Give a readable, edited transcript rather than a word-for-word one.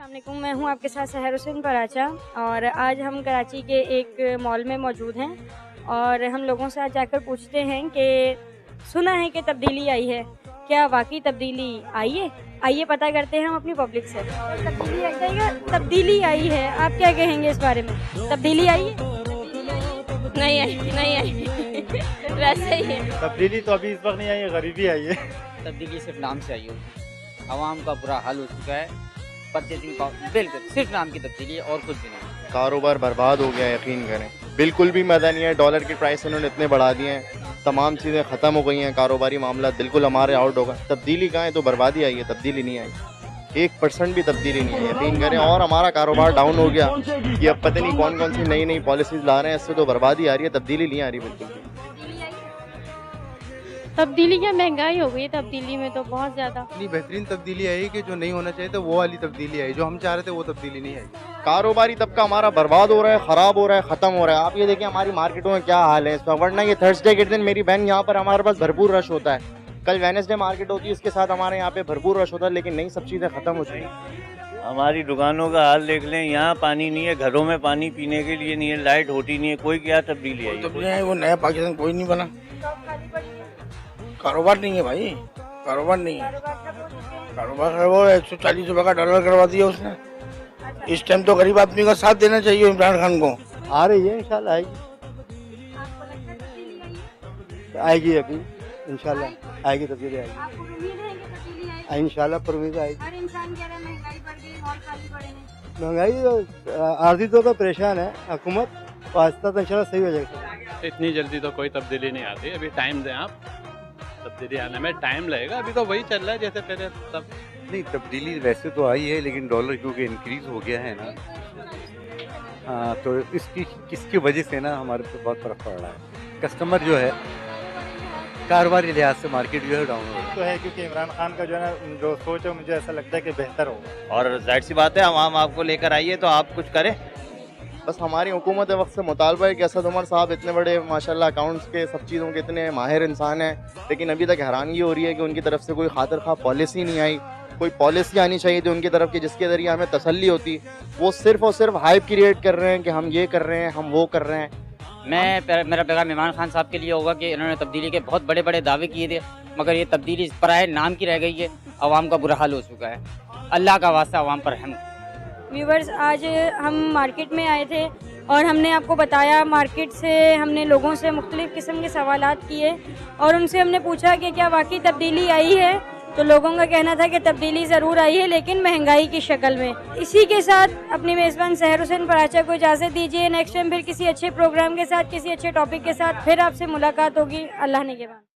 अस्सलामुअलैकुम, मैं हूं आपके साथ सहर हुसैन पराचा और आज हम कराची के एक मॉल में मौजूद हैं और हम लोगों से आज जाकर पूछते हैं कि सुना है कि तब्दीली आई है, क्या वाकई तब्दीली आई है? आइए पता करते हैं हम अपनी पब्लिक से। तब्दीली आई है, आप क्या कहेंगे इस बारे में? तब्दीली आई है? नहीं आई वैसे ही है। तब्दीली तो अभी इस वक्त नहीं आई है, गरीबी आई है। तब्दीली सिर्फ नाम से आई होगी। आवाम का बुरा हाल हो चुका है, परचेजिंग पावर बिल्कुल सिर्फ नाम की तब्दीली है और कुछ भी नहीं। कारोबार बर्बाद हो गया, यकीन करें। बिल्कुल भी मज़ा नहीं है। डॉलर की प्राइस इन्होंने इतने बढ़ा दिए हैं, तमाम चीज़ें ख़त्म हो गई हैं, कारोबारी मामला बिल्कुल हमारे आउट होगा। तब्दीली कहाँ है? तो बर्बादी आई है, तब्दीली नहीं आई। 1% भी तब्दीली नहीं है, यकीन करें। और हमारा कारोबार डाउन हो गया कि अब पता नहीं कौन कौन सी नई नई पॉलिसीज़ ला रहे हैं, इससे तो बर्बादी आ रही है, तब्दीली नहीं आ रही बिल्कुल भी। तब्दीली क्या महंगाई हो गई, तब्दीली में तो बहुत ज़्यादा। इतनी बेहतरीन तब्दीली आई कि जो नहीं होना चाहिए था वो वाली तब्दीली आई, जो हम चाह रहे थे वो तब्दीली नहीं आई। कारोबारी तबका हमारा बर्बाद हो रहा है, ख़राब हो रहा है, ख़त्म हो रहा है। आप ये देखिए हमारी मार्केटों में क्या हाल है इस वक्त। वरना ये थर्सडे के दिन मेरी बहन यहाँ पर हमारे पास भरपूर रश होता है। कल वेडनेसडे मार्केट होती है, इसके साथ हमारे यहाँ पे भरपूर रश होता है, लेकिन नहीं, सब चीज़ें ख़त्म हो चुकी हैं। हमारी दुकानों का हाल देख लें, यहाँ पानी नहीं है, घरों में पानी पीने के लिए नहीं है, लाइट होती नहीं है, कोई क्या तब्दीली आई? वो नया पाकिस्तान कोई नहीं बना, कारोबार नहीं है भाई, कारोबार नहीं है। कारोबार वो 140 रुपये का डॉलर करवा दिया उसने। इस टाइम तो गरीब आदमी का साथ देना चाहिए इमरान खान को। आ रही है, इंशाल्लाह आएगी, आएगी अभी इंशाल्लाह आएगी, तब्दीली आएगी इंशाल्लाह, पर उम्मीद आएगी। महंगाई तो आर्थिक तौर पर परेशान है हुकूमत, आहिस्ता तो इंशाल्लाह सही हो जाएगा। इतनी जल्दी तो कोई तब्दीली नहीं आती, अभी टाइम दें आप, तब्दीली आने में टाइम लगेगा। अभी तो वही चल रहा है जैसे पहले तब। नहीं, तब्दीली वैसे तो आई है, लेकिन डॉलर क्योंकि इंक्रीज हो गया है ना, हाँ, तो इसकी वजह से ना हमारे पे बहुत फर्क पड़ रहा है। कस्टमर जो है कारोबारी लिहाज से मार्केट जो है डाउन हो रहा है। तो है क्योंकि इमरान खान का जो है ना जो सोच है, मुझे ऐसा लगता है कि बेहतर होगा। और जाहिर सी बात है, हम आपको लेकर आइए तो आप कुछ करें। बस हमारी हुकूमत वक्त से मुतालबा है कि असद उमर साहब इतने बड़े माशाल्लाह अकाउंट्स के सब चीज़ों के इतने माहिर इंसान हैं, लेकिन अभी तक हैरानगी हो रही है कि उनकी तरफ से कोई खातिर खा पॉलिसी नहीं आई। कोई पॉलिसी आनी चाहिए थी उनकी तरफ की जिसके ज़रिए हमें तसल्ली होती। वो सिर्फ और सिर्फ हाइप क्रिएट कर रहे हैं कि हम ये कर रहे हैं, हम वो कर रहे हैं। मेरा पैगाम इमरान खान साहब के लिए होगा कि इन्होंने तब्दीली के बहुत बड़े बड़े दावे किए थे, मगर ये तब्दीली पराए नाम की रह गई है। आवाम का बुरा हाल हो चुका है, अल्लाह का वास्ता आवाम पर रहम। व्यूवर्स, आज हम मार्केट में आए थे और हमने आपको बताया, मार्केट से हमने लोगों से मुख्तलिफ़ किस्म के सवालात किए और उनसे हमने पूछा कि क्या वाकई तब्दीली आई है, तो लोगों का कहना था कि तब्दीली ज़रूर आई है, लेकिन महंगाई की शक्ल में। इसी के साथ अपनी मेज़बान सहर हुसैन पराचा को इजाज़त दीजिए। नेक्स्ट टाइम फिर किसी अच्छे प्रोग्राम के साथ, किसी अच्छे टॉपिक के साथ फिर आपसे मुलाकात होगी। अल्लाह ने के बाद।